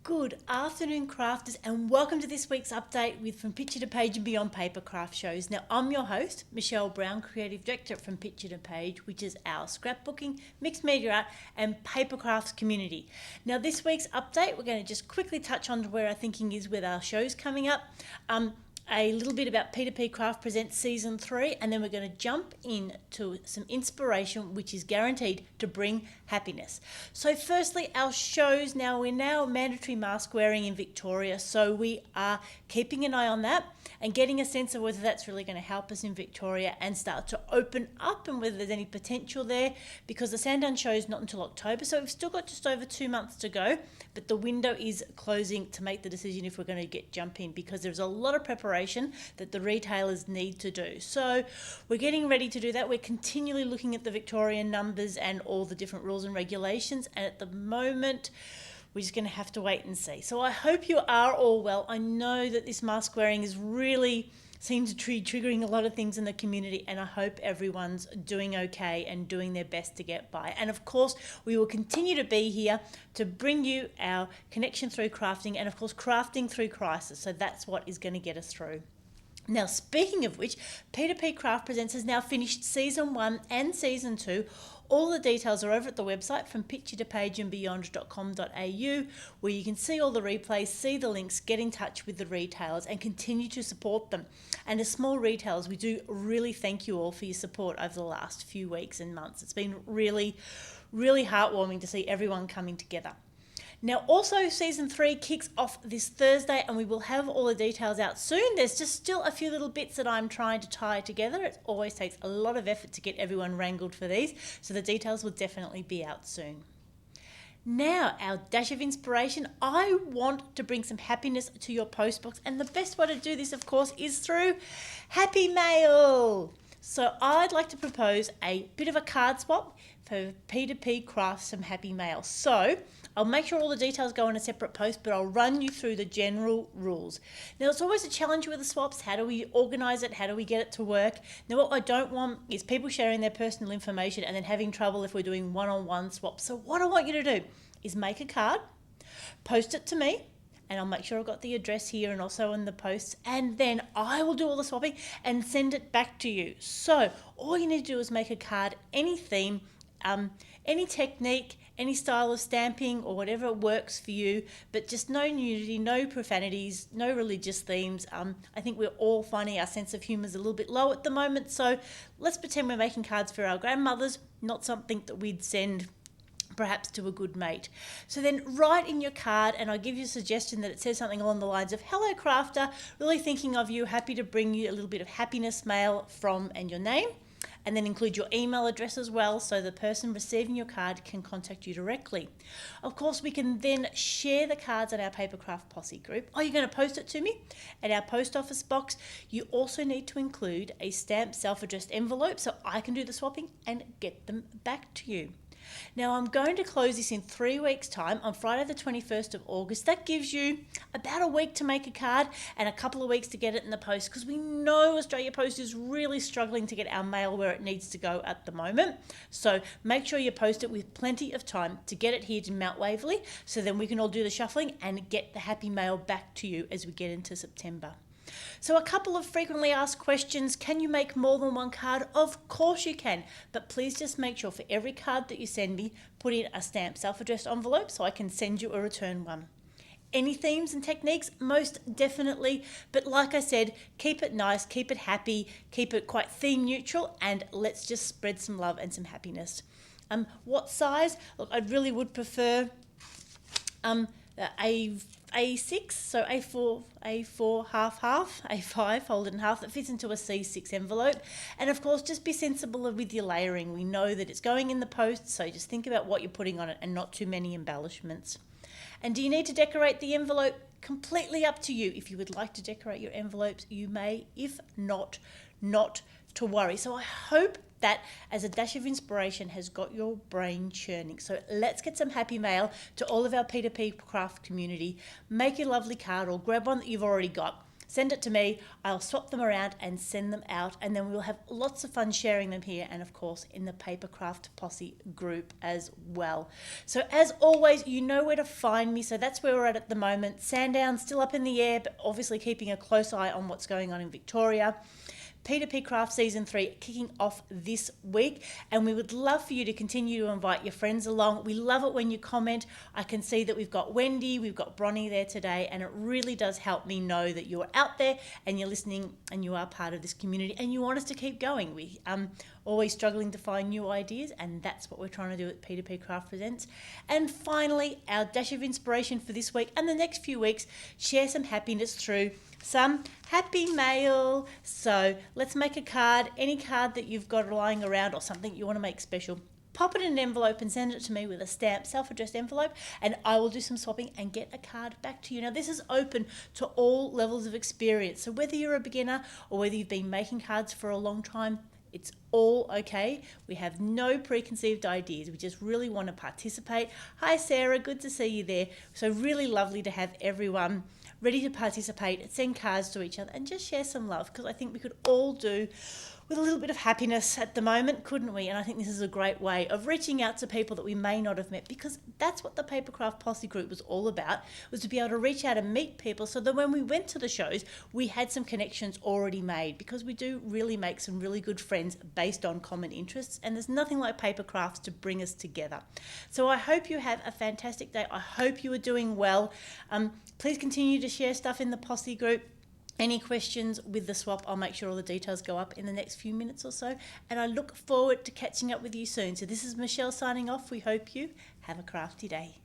Good afternoon, crafters, and welcome to this week's update with From Picture to Page and Beyond Papercraft shows. Now, I'm your host, Michelle Brown, Creative Director From Picture to Page, which is our scrapbooking, mixed media art, and papercrafts community. Now, this week's update, we're going to just quickly touch on where our thinking is with our shows coming up. A little bit about P2PCrafts Presents Season 3, and then we're going to jump into some inspiration which is guaranteed to bring happiness. So firstly, our shows, we're now mandatory mask wearing in Victoria, so we are keeping an eye on that and getting a sense of whether that's really going to help us in Victoria and start to open up and whether there's any potential there, because the Sandown show is not until October, so we've still got just over 2 months to go, but the window is closing to make the decision if we're going to jump in, because there's a lot of preparation that the retailers need to do. So we're getting ready to do that. We're continually looking at the Victorian numbers and all the different rules and regulations, and at the moment we're just going to have to wait and see. So I hope you are all well. I know that this mask wearing is really seems to be triggering a lot of things in the community, and I hope everyone's doing okay and doing their best to get by. And of course, we will continue to be here to bring you our connection through crafting, and of course, crafting through crisis. So that's what is going to get us through. Now, speaking of which, P2PCrafts Presents has now finished Season 1 and Season 2. All the details are over at the website from picturetopageandbeyond.com.au, where you can see all the replays, see the links, get in touch with the retailers and continue to support them. And as small retailers, we do really thank you all for your support over the last few weeks and months. It's been really, really heartwarming to see everyone coming together. Now, also, Season 3 kicks off this Thursday, and we will have all the details out soon. There's just still a few little bits that I'm trying to tie together. It always takes a lot of effort to get everyone wrangled for these, so the details will definitely be out soon. Now, our dash of inspiration. I want to bring some happiness to your postbox, and the best way to do this, of course, is through Happy Mail. So I'd like to propose a bit of a card swap for P2PCrafts some Happy Mail. So I'll make sure all the details go in a separate post, but I'll run you through the general rules. Now, it's always a challenge with the swaps. How do we organise it? How do we get it to work? Now, what I don't want is people sharing their personal information and then having trouble if we're doing one-on-one swaps. So what I want you to do is make a card, post it to me, and I'll make sure I've got the address here and also in the posts, and then I will do all the swapping and send it back to you. So all you need to do is make a card, any theme, any technique, any style of stamping or whatever works for you, but just no nudity, no profanities, no religious themes. I think we're all finding our sense of humour is a little bit low at the moment, so let's pretend we're making cards for our grandmothers, not something that we'd send perhaps to a good mate. So then write in your card, and I'll give you a suggestion that it says something along the lines of, "Hello crafter, really thinking of you, happy to bring you a little bit of happiness mail from," and your name, and then include your email address as well, so the person receiving your card can contact you directly. Of course, we can then share the cards on our Papercraft Posse group. You're going to post it to me at our post office box. You also need to include a stamped self-addressed envelope so I can do the swapping and get them back to you. Now, I'm going to close this in 3 weeks' time on Friday the 21st of August. That gives you about a week to make a card and a couple of weeks to get it in the post, because we know Australia Post is really struggling to get our mail where it needs to go at the moment. So make sure you post it with plenty of time to get it here to Mount Waverley, so then we can all do the shuffling and get the happy mail back to you as we get into September. So a couple of frequently asked questions. Can you make more than one card? Of course you can, but please just make sure for every card that you send me, put in a stamped self-addressed envelope so I can send you a return one. Any themes and techniques? Most definitely, but like I said, keep it nice, keep it happy, keep it quite theme neutral, and let's just spread some love and some happiness. What size? Look, I really would prefer A6, so A4 half, A5 folded in half, that fits into a C6 envelope. And of course, just be sensible with your layering. We know that it's going in the post, so just think about what you're putting on it and not too many embellishments. And do you need to decorate the envelope? Completely up to you. If you would like to decorate your envelopes, you may. If not, not to worry. So I hope that as a dash of inspiration has got your brain churning. So let's get some happy mail to all of our P2P craft community. Make a lovely card or grab one that you've already got. send it to me. I'll swap them around and send them out, and then we'll have lots of fun sharing them here and of course in the Papercraft Posse group as well. So as always, you know where to find me, so that's where we're at the moment. Sandown still up in the air, but obviously keeping a close eye on what's going on in Victoria. P2PCrafts Season 3 kicking off this week, and we would love for you to continue to invite your friends along. We love it when you comment. I can see that we've got Wendy, we've got Bronnie there today, and it really does help me know that you're out there and you're listening and you are part of this community and you want us to keep going. We always struggling to find new ideas, and that's what we're trying to do at P2PCrafts Presents. And finally, our dash of inspiration for this week and the next few weeks, share some happiness through some happy mail. So let's make a card, any card that you've got lying around or something you want to make special. Pop it in an envelope and send it to me with a stamped self-addressed envelope, and I will do some swapping and get a card back to you. Now, this is open to all levels of experience. So whether you're a beginner or whether you've been making cards for a long time, it's all okay. We have no preconceived ideas. We just really want to participate. Hi, Sarah. Good to see you there. So really lovely to have everyone ready to participate, send cards to each other and just share some love, because I think we could all do with a little bit of happiness at the moment, couldn't we? And I think this is a great way of reaching out to people that we may not have met, because that's what the Papercraft Posse group was all about, was to be able to reach out and meet people so that when we went to the shows, we had some connections already made, because we do really make some really good friends based on common interests, and there's nothing like Papercrafts to bring us together. So I hope you have a fantastic day. I hope you are doing well. Please continue to share stuff in the Posse group. Any questions with the swap, I'll make sure all the details go up in the next few minutes or so. And I look forward to catching up with you soon. So this is Michelle signing off. We hope you have a crafty day.